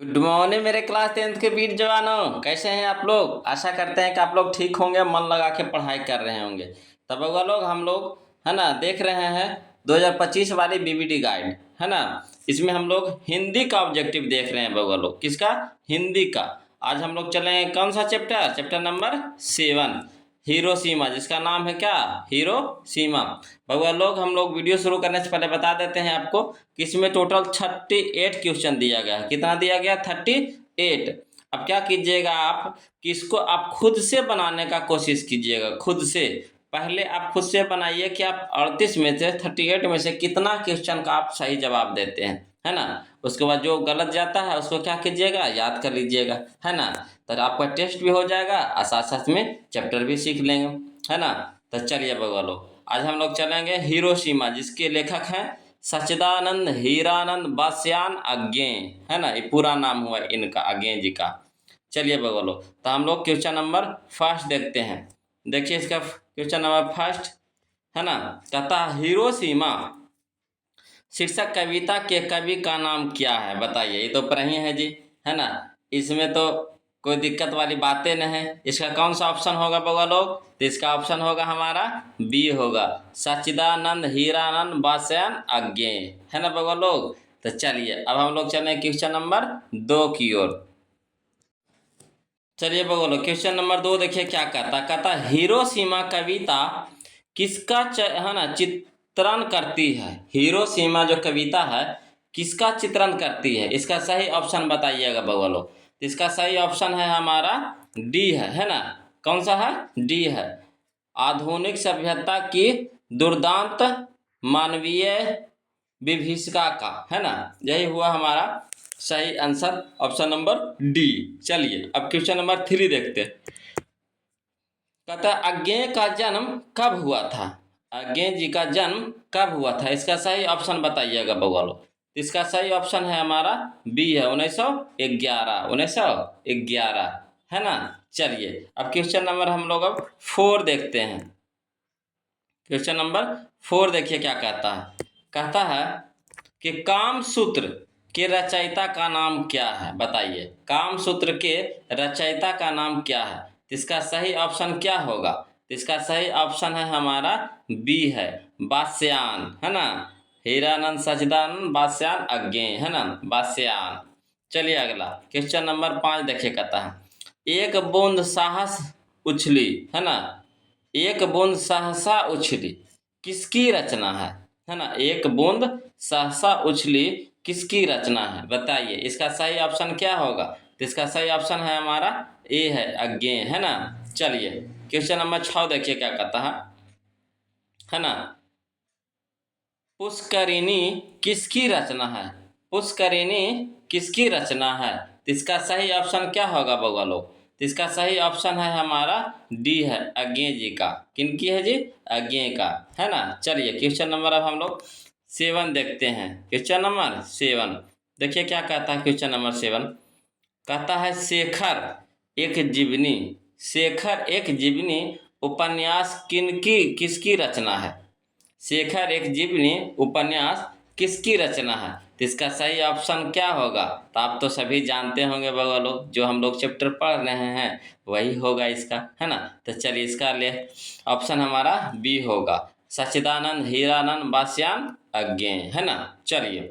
Good morning मेरे class 10th के वीर जवानों, कैसे हैं आप लोग। आशा करते हैं कि आप लोग ठीक होंगे, मन लगा के पढ़ाई कर रहे होंगे। तब बउआ लोग हम लोग है ना देख रहे हैं 2025 वाली बीबीडी गाइड, है ना। इसमें हम लोग हिंदी का ऑब्जेक्टिव देख रहे हैं बउआ लोग। किसका? हिंदी का। आज हम लोग चले कौन सा चैप्टर? चैप्टर नंबर 7, हिरोशिमा, जिसका नाम है क्या? हिरोशिमा। बउआ लोग हम लोग वीडियो शुरू करने से पहले बता देते हैं आपको कि इसमें टोटल 38 क्वेश्चन दिया गया है। कितना दिया गया? 38। अब क्या कीजिएगा आप कि इसको आप खुद से बनाने का कोशिश कीजिएगा, खुद से। पहले आप खुद से बनाइए कि आप 38 में से 38 में से कितना क्वेश्चन का आप सही जवाब देते हैं, है ना। उसके बाद जो गलत जाता है उसको क्या कीजिएगा? याद कर लीजिएगा, है ना। तो आपका टेस्ट भी हो जाएगा और साथ साथ में चैप्टर भी सीख लेंगे, है ना। तो चलिए बउआ लोग, आज हम लोग चलेंगे हिरोशिमा, जिसके लेखक हैं सच्चिदानंद हीरानंद बास्यान अज्ञे, है ना। ये पूरा नाम हुआ इनका, अज्ञे जी का। चलिए बउआ लोग, तो हम लोग क्वेश्चन नंबर फर्स्ट देखते हैं। देखिए इसका क्वेश्चन नंबर फर्स्ट, है ना। कहता हिरोशिमा शीर्षक कविता के कवि का नाम क्या है? बताइए। ये तो पढ़े है जी, है ना। इसमें तो कोई दिक्कत वाली बातें नहीं है। इसका कौन सा ऑप्शन होगा बउआ लोग? तो इसका ऑप्शन होगा हमारा बी होगा, सच्चिदानंद हीरानंद बास्यान अज्ञे, है ना बउआ लोग। तो चलिए अब हम लोग चलें क्वेश्चन नंबर 2 की ओर। चलिए बउआ लोग, क्वेश्चन नंबर 2 देखिए क्या कहता हिरोशिमा कविता किसका है ना चित्रण करती है। हिरोशिमा जो कविता है किसका चित्रण करती है? इसका सही ऑप्शन बताइएगा बउआ लोग। इसका सही ऑप्शन है हमारा डी है ना। कौन सा है? डी है। आधुनिक सभ्यता की दुर्दांत मानवीय विभीषिका का, है ना। यही हुआ हमारा सही आंसर, ऑप्शन नंबर डी। चलिए अब क्वेश्चन नंबर 3 देखते हैं। कहता अज्ञे का जन्म कब हुआ था? अज्ञे जी का जन्म कब हुआ था? इसका सही ऑप्शन बताइएगा बउआ लोग। इसका सही ऑप्शन है हमारा बी है, 1911, 1911, है ना। चलिए अब क्वेश्चन नंबर हम लोग अब 4 देखते हैं। क्वेश्चन नंबर 4 देखिए क्या कहता है कि कामसूत्र के रचयिता का नाम क्या है? बताइए, कामसूत्र के रचयिता का नाम क्या है? इसका सही ऑप्शन क्या होगा? इसका सही ऑप्शन है हमारा बी है, बास्यान, है ना। हीरानंद सच्चिदानंद बास्यान अज्ञे, है ना, बास्यान। चलिए अगला क्वेश्चन नंबर 5 देखिए कहता है एक बूंद साहस उछली, है ना। एक बूंद सहसा उछली किसकी रचना है ना। एक बूंद सहसा उछली किसकी रचना है? बताइए इसका सही ऑप्शन क्या होगा? तो इसका सही ऑप्शन है हमारा ए है, अज्ञे, है ना। चलिए क्वेश्चन नंबर 6 देखिए क्या कहता है ना। पुष्करिणी किसकी रचना है? पुष्करिणी किसकी रचना है? तो इसका सही ऑप्शन क्या होगा बउआ लोग? तो इसका सही ऑप्शन है हमारा डी है, अज्ञे जी का। किनकी है जी? अज्ञे का, है ना। चलिए क्वेश्चन नंबर अब हम लोग 7 देखते हैं। क्वेश्चन नंबर 7 देखिए क्या कहता है। क्वेश्चन नंबर 7 कहता है शेखर एक जीवनी, शेखर एक जीवनी उपन्यास किसकी रचना है? शेखर एक जीवनी उपन्यास किसकी रचना है? तो इसका सही ऑप्शन क्या होगा? तो आप तो सभी जानते होंगे बउआ लोग, जो हम लोग चैप्टर पढ़ रहे हैं वही होगा इसका, है ना। तो चलिए इसका ले ऑप्शन हमारा बी होगा, सच्चिदानंद हीरानंद बास्यान अज्ञे, है ना। चलिए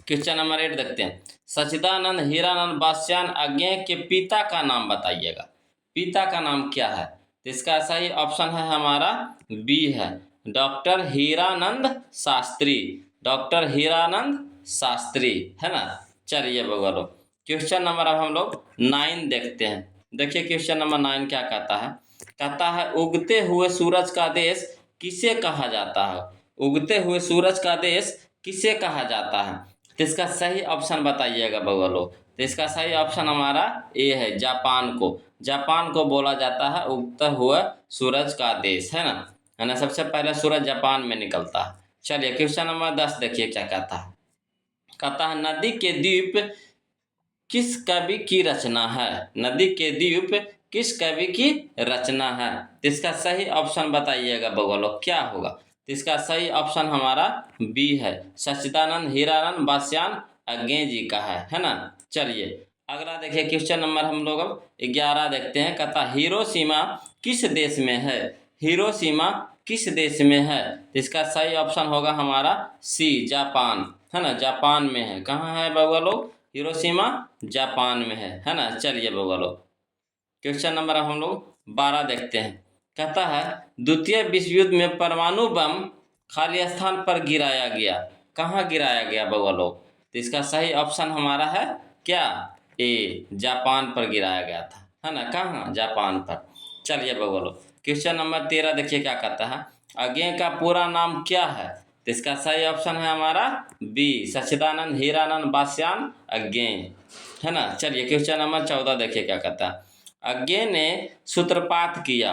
क्वेश्चन नंबर 8 देखते हैं। सच्चिदानंद हीरानंद बास्यान अज्ञे के पिता का नाम बताइएगा। पिता का नाम क्या है? तो इसका सही ऑप्शन है हमारा बी है, डॉक्टर हीरानंद शास्त्री, डॉक्टर हीरानंद शास्त्री, है ना। चलिए बउआ लोग क्वेश्चन नंबर अब हम लोग 9 देखते हैं। देखिए क्वेश्चन नंबर 9 क्या कहता है उगते हुए सूरज का देश किसे कहा जाता है? उगते हुए सूरज का देश किसे कहा जाता है? तो इसका सही ऑप्शन बताइएगा बउआ लोग। तो इसका सही ऑप्शन हमारा ए है, जापान को। जापान को बोला जाता है उगता हुआ सूरज का देश, है ना। सबसे पहले सूरज जापान में निकलता है। चलिए क्वेश्चन नंबर 10 देखिए क्या कहता है नदी के द्वीप किस कवि की रचना है? नदी के द्वीप किस कवि की रचना है? तो इसका सही ऑप्शन बताइएगा बउआ लोग, क्या होगा? तो इसका सही ऑप्शन हमारा बी है, सच्चिदानंद हीरानंद बास्यान अज्ञे जी का है ना। चलिए अगला देखिए क्वेश्चन नंबर हम लोग अब 11 देखते हैं। कहता हिरोशिमा किस देश में है? हिरोशिमा किस देश में है? तो इसका सही ऑप्शन होगा हमारा सी, जापान, है ना। जापान में है। कहाँ है बउआ लोग? हिरोशिमा जापान में है ना। चलिए बउआ लोग क्वेश्चन नंबर हम लोग 12 देखते हैं। कहता है द्वितीय विश्व युद्ध में परमाणु बम खाली स्थान पर गिराया गया। कहाँ गिराया गया बउआ लोग? तो इसका सही ऑप्शन हमारा है क्या? ए, जापान पर गिराया गया था, है ना। कहाँ? जापान पर। चलिए बउआ लोग क्वेश्चन नंबर 13 देखिए क्या कहता है। अज्ञे का पूरा नाम क्या है? तो इसका सही ऑप्शन है हमारा बी, सच्चिदानंद हीरानंद बास्यान अज्ञे, है ना। चलिए क्वेश्चन नंबर 14 देखिए क्या कहता है। अज्ञे ने सूत्रपात किया।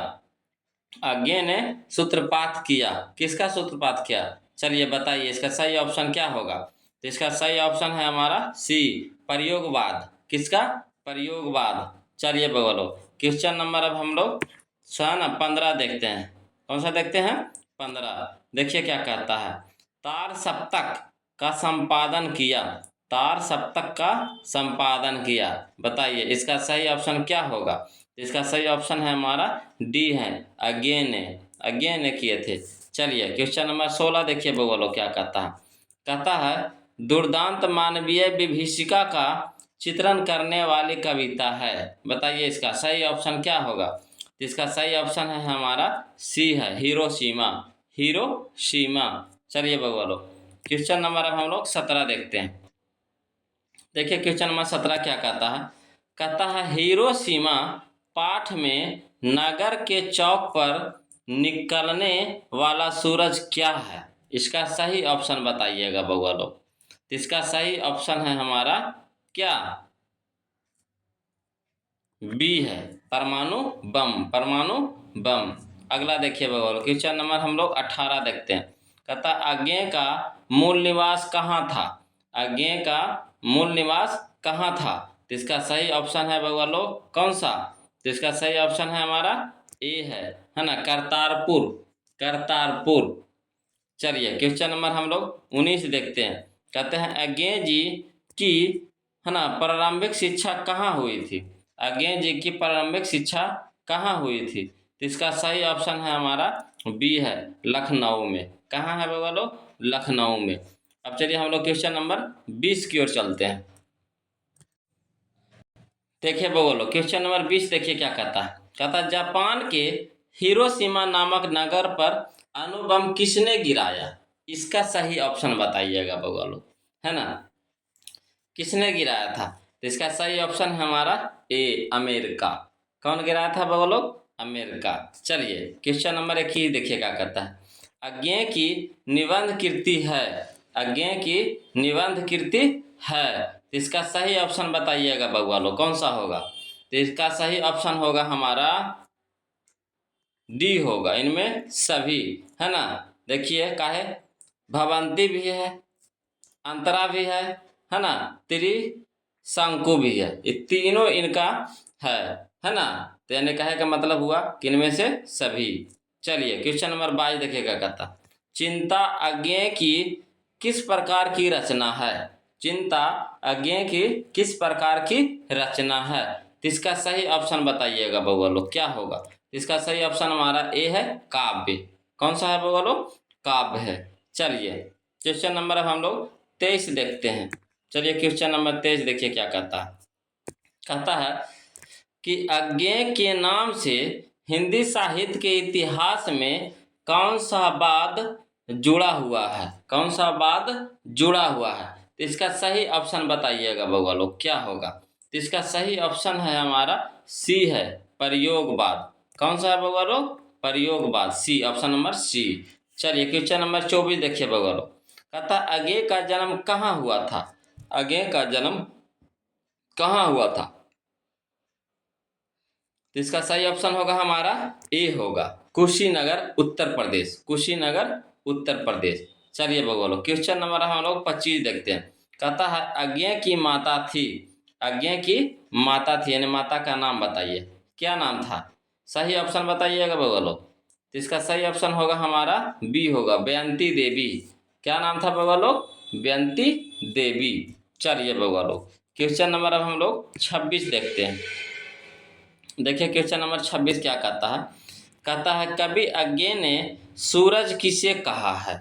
अज्ञे ने सूत्रपात किया। किसका सूत्रपात किया? चलिए बताइए इसका सही ऑप्शन क्या होगा? तो इसका सही ऑप्शन है हमारा सी, प्रयोगवाद। किसका? प्रयोगवाद। चलिए बगलो क्वेश्चन नंबर अब हम लोग 15 देखते हैं। कौन सा देखते हैं? 15। देखिए क्या कहता है। तार सप्तक का संपादन किया। तार सप्तक का संपादन किया। बताइए इसका सही ऑप्शन क्या होगा? इसका सही ऑप्शन है हमारा डी है, अज्ञे ने किए थे। चलिए क्वेश्चन नंबर 16 देखिए बगलो क्या कहता है। कहता है दुर्दांत मानवीय विभीषिका का चित्रण करने वाली कविता है। बताइए इसका सही ऑप्शन क्या होगा? इसका सही ऑप्शन है हमारा सी है, हिरोशिमा। हिरोशिमा। चलिए बगलो क्वेश्चन नंबर अब हम लोग 17 देखते हैं। देखिए क्वेश्चन नंबर 17 क्या कहता है। कहता है हिरोशिमा पाठ में नगर के चौक पर निकलने वाला सूरज क्या है? इसका सही ऑप्शन बताइएगा बउआ लोग। इसका सही ऑप्शन है हमारा क्या? बी है, परमाणु बम। परमाणु बम। अगला देखिए बउआ लोग क्वेश्चन नंबर हम लोग 18 देखते हैं। कहता अज्ञे का मूल निवास कहाँ था? अज्ञे का मूल निवास कहाँ था? तो इसका सही ऑप्शन है बउआ लोग कौन सा? तो इसका सही ऑप्शन है हमारा ए है ना, करतारपुर। करतारपुर। चलिए क्वेश्चन नंबर हम लोग 19 देखते हैं। कहते हैं अज्ञे जी की, है ना, प्रारंभिक शिक्षा कहाँ हुई थी? अज्ञे जी की प्रारंभिक शिक्षा कहाँ हुई थी? तो इसका सही ऑप्शन है हमारा बी है, लखनऊ में। कहाँ है बाबा लोग? लखनऊ में। अब चलिए हम लोग क्वेश्चन नंबर 20 की ओर चलते हैं। देखिए बोलो क्वेश्चन नंबर 20 देखिए क्या कहता है। कहता है जापान के हिरोशिमा नामक नगर पर अणुबम किसने गिराया? इसका सही ऑप्शन बताइएगा बउआ लोग, है ना। किसने गिराया था? तो इसका सही ऑप्शन है हमारा ए, अमेरिका। कौन गिराया था बउआ लोग? अमेरिका। चलिए क्वेश्चन नंबर 21 देखिए क्या कहता है। अज्ञे की निबंध कीर्ति है। अज्ञे की निबंध कीर्ति है। तो इसका सही ऑप्शन बताइएगा बउआ लोग कौन सा होगा? तो इसका सही ऑप्शन होगा हमारा डी होगा, इनमें सभी, है ना। देखिए काहे, भवंती भी है, अंतरा भी है ना, त्रिशंकु भी है। ये तीनों इनका है ना। तो यानी कहे का मतलब हुआ कि इनमें से सभी। चलिए क्वेश्चन नंबर 22 देखिएगा कहता चिंता अज्ञे की किस प्रकार की रचना है? चिंता अज्ञे की किस प्रकार की रचना है? तो इसका सही ऑप्शन बताइएगा बउआ लोग क्या होगा? इसका सही ऑप्शन हमारा ए है, काव्य। कौन सा है बउआ लोग? काव्य है। चलिए क्वेश्चन नंबर अब हम लोग 23 देखते हैं। चलिए क्वेश्चन नंबर 23 देखिए क्या कहता है। कहता है कि अज्ञे के नाम से हिंदी साहित्य के इतिहास में कौन सा वाद जुड़ा हुआ है? कौन सा वाद जुड़ा हुआ है? तो इसका सही ऑप्शन बताइएगा बउआ लोग क्या होगा? तो इसका सही ऑप्शन है हमारा सी है, प्रयोगवाद। कौन सा है बउआ लोग? प्रयोगवाद, सी, ऑप्शन नंबर सी। चलिए क्वेश्चन नंबर 24 देखिए बउआ लोग। कहता अज्ञे का जन्म कहाँ हुआ था? अज्ञे का जन्म कहाँ हुआ था? तो इसका सही ऑप्शन होगा हमारा ए होगा, कुशीनगर उत्तर प्रदेश। कुशीनगर उत्तर प्रदेश। चलिए बगोलो क्वेश्चन नंबर हम लोग 25 देखते हैं। कहता है अज्ञे की माता थी। अज्ञे की माता थी यानी माता का नाम बताइए, क्या नाम था? सही ऑप्शन बताइएगा बगोलो। तो इसका सही ऑप्शन होगा हमारा बी होगा, बेयंती देवी। क्या नाम था बगोलो? बेयंती देवी। चलिए बउआ लोग, क्वेश्चन नंबर अब हम लोग 26 देखते हैं। देखिए क्वेश्चन नंबर 26 क्या कहता है। कहता है कवि अज्ञे ने सूरज किसे कहा है।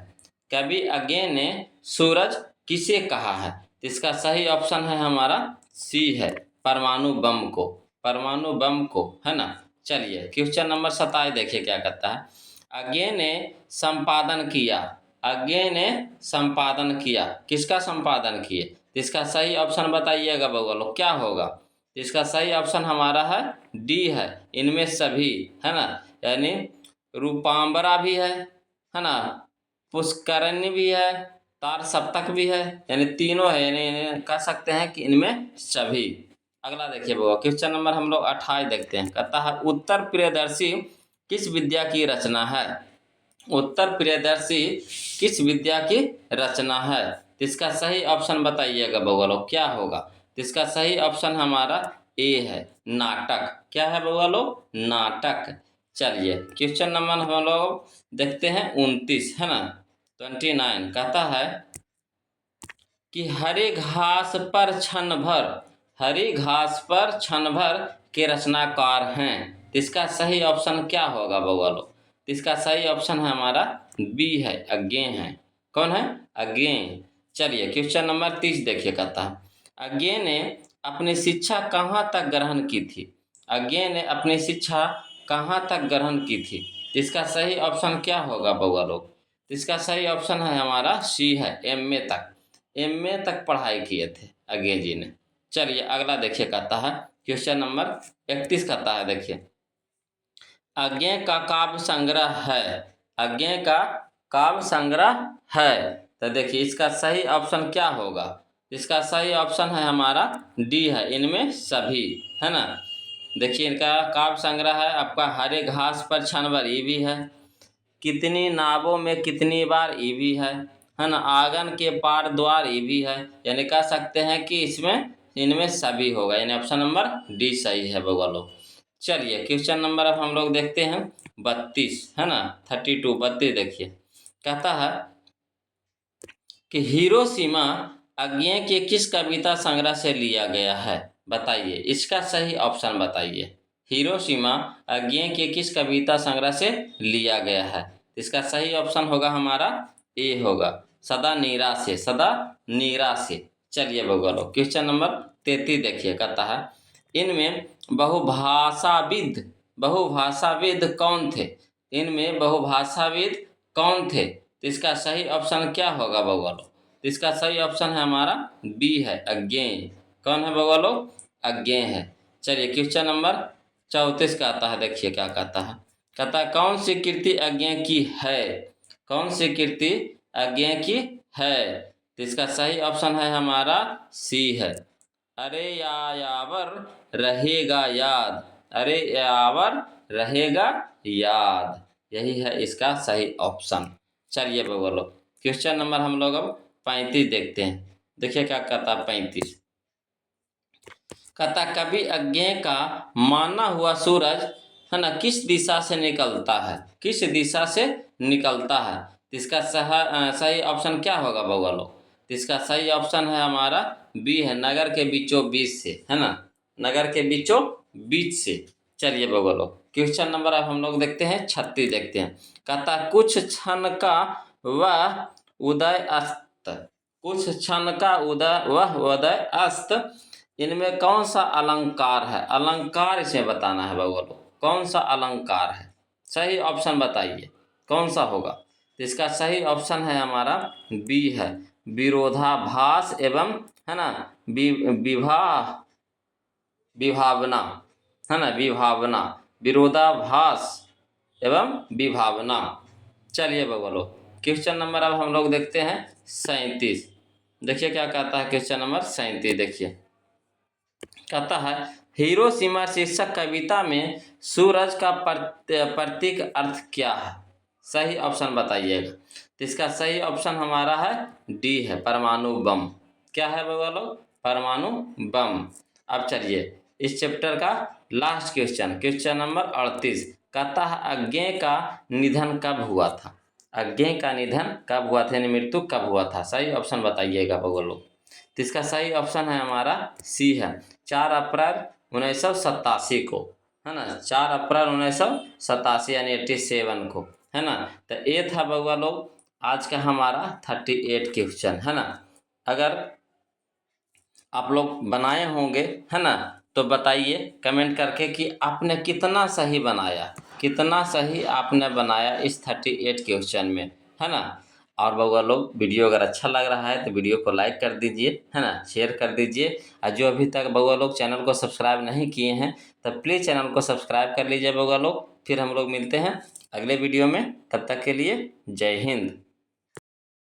कवि अज्ञे ने सूरज किसे कहा है। तो इसका सही ऑप्शन है हमारा सी है, परमाणु बम को। परमाणु बम को, है ना। चलिए क्वेश्चन नंबर 27 देखिए क्या कहता है। अज्ञे ने संपादन किया। अज्ञे ने संपादन किया, किसका संपादन किए। तो इसका सही ऑप्शन बताइएगा बउआ लोग, क्या होगा। तो इसका सही ऑप्शन हमारा है डी है, इनमें सभी, है ना। यानी रूपांबरा भी है ना, पुष्करण्य भी है, तार सप्तक भी है, यानी तीनों है, यानी कह सकते हैं कि इनमें सभी। अगला देखिए बाबा, क्वेश्चन नंबर हम लोग 28 देखते हैं। कहता है उत्तर प्रियदर्शी किस विद्या की रचना है। उत्तर प्रियदर्शी किस विद्या की रचना है। तो इसका सही ऑप्शन बताइएगा बउआ लोग, क्या होगा। तो इसका सही ऑप्शन हमारा ए है, नाटक। क्या है बउआ लोग, नाटक। चलिए क्वेश्चन नंबर हम लोग देखते हैं 29, है ना, 29। कहता है कि हरे घास पर क्षण भर, हरी घास पर क्षण भर के रचनाकार हैं। तो इसका सही ऑप्शन क्या होगा बउआ लोग। तो इसका सही ऑप्शन है हमारा बी है, अज्ञे हैं। कौन है, अज्ञे। चलिए क्वेश्चन नंबर 30 देखिए। कहता है अज्ञे ने अपनी शिक्षा कहाँ तक ग्रहण की थी। अज्ञे ने अपनी शिक्षा कहाँ तक ग्रहण की थी। तो इसका सही ऑप्शन क्या होगा बउआ लोग। तो इसका सही ऑप्शन है हमारा सी है, एमए तक। एमए तक पढ़ाई किए थे अज्ञे जी ने। चलिए अगला देखिए। कहता है क्वेश्चन नंबर 31 कहता है देखिए, अज्ञे का काव्य संग्रह है। अज्ञे का काव्य संग्रह है। तो देखिए इसका सही ऑप्शन क्या होगा। इसका सही ऑप्शन है हमारा डी है, इनमें सभी, है ना। देखिए इनका काव्य संग्रह है आपका हरे घास पर क्षण भर, ये भी है। कितनी नावों में कितनी बार, ये भी है ना। आंगन के पार द्वार, ये भी है। यानी कह सकते हैं कि इसमें इनमें सभी होगा, यानी ऑप्शन नंबर डी सही है बउआ लोग। चलिए क्वेश्चन नंबर अब हम लोग देखते हैं 32, है ना, 32, 32 देखिए। कहता है कि हिरोशिमा अज्ञे के किस कविता संग्रह से लिया गया है। बताइए इसका सही ऑप्शन बताइए। हिरोशिमा अज्ञे के किस कविता संग्रह से लिया गया है। इसका सही ऑप्शन होगा हमारा ए होगा, सदा नीरा से, सदा नीरा से। चलिए बउआ लोग क्वेश्चन नंबर 33 देखिए। कहता है इनमें बहुभाषाविद, बहुभाषाविद कौन थे। इनमें बहुभाषाविद कौन थे। तो इसका सही ऑप्शन क्या होगा बउआ लोग। तो इसका सही ऑप्शन है हमारा बी है, अज्ञे। कौन है बउआ लोग, अज्ञे है। चलिए क्वेश्चन नंबर 34 का आता है, देखिए क्या कहता है। कहता है कौन सी कृति अज्ञे की है। कौन सी कृति अज्ञे की है। तो इसका सही ऑप्शन है हमारा सी है, अरे यावर रहेगा याद। अरे यावर रहेगा याद, यही है इसका सही ऑप्शन। चलिए बउआ लोग क्वेश्चन नंबर हम लोग अब 35 देखते हैं। देखिए क्या कहता है 35। कहता कवि अज्ञे का माना हुआ सूरज, है ना, किस दिशा से निकलता है। किस दिशा से निकलता है। तो इसका सही ऑप्शन क्या होगा बउआ लोग। तो इसका सही ऑप्शन है हमारा बी है, नगर के बीचों बीच से, है ना, नगर के बीचों बीच से। चलिए बउआ लोग क्वेश्चन नंबर अब हम लोग देखते हैं 36 देखते हैं। कहता कुछ क्षण का वह उदय अस्त, कुछ क्षण का उदय वह उदय अस्त, इनमें कौन सा अलंकार है। अलंकार इसे बताना है बउआ लोग, कौन सा अलंकार है। सही ऑप्शन बताइए कौन सा होगा। तो इसका सही ऑप्शन है हमारा बी है, विरोधाभास एवं, है ना, विवाह, विभावना, है ना, विभावना, विरोधाभास एवं विभावना। चलिए बउआ लोग क्वेश्चन नंबर अब हम लोग देखते हैं 37। देखिए क्या कहता है क्वेश्चन नंबर 37 देखिए। कहता है हिरोशिमा शीर्षक कविता में सूरज का प्रतीक अर्थ क्या है। सही ऑप्शन बताइएगा। तो इसका सही ऑप्शन हमारा है डी है, परमाणु बम। क्या है बउआ लोग, परमाणु बम। अब चलिए इस चैप्टर का लास्ट क्वेश्चन, क्वेश्चन नंबर 38। कहता है अज्ञे का निधन कब हुआ था। अज्ञे का निधन कब हुआ था, यानी मृत्यु कब हुआ था। सही ऑप्शन बताइएगा बउआ लोग। तो इसका सही ऑप्शन है हमारा सी है, 4 अप्रैल 1987 को, है ना, 4 अप्रैल 1987 यानी 87 को, है ना। तो ये था बउआ लोग आज का हमारा 38 क्वेश्चन, है ना। अगर आप लोग बनाए होंगे, है ना, तो बताइए कमेंट करके कि आपने कितना सही बनाया, कितना सही आपने बनाया इस 38 क्वेश्चन में, है ना। और बउआ लोग वीडियो अगर अच्छा लग रहा है तो वीडियो को लाइक कर दीजिए, है ना, शेयर कर दीजिए। और जो अभी तक बउआ लोग चैनल को सब्सक्राइब नहीं किए हैं तो प्लीज़ चैनल को सब्सक्राइब कर लीजिए बउआ लोग। फिर हम लोग मिलते हैं अगले वीडियो में, तब तक के लिए जय हिंद।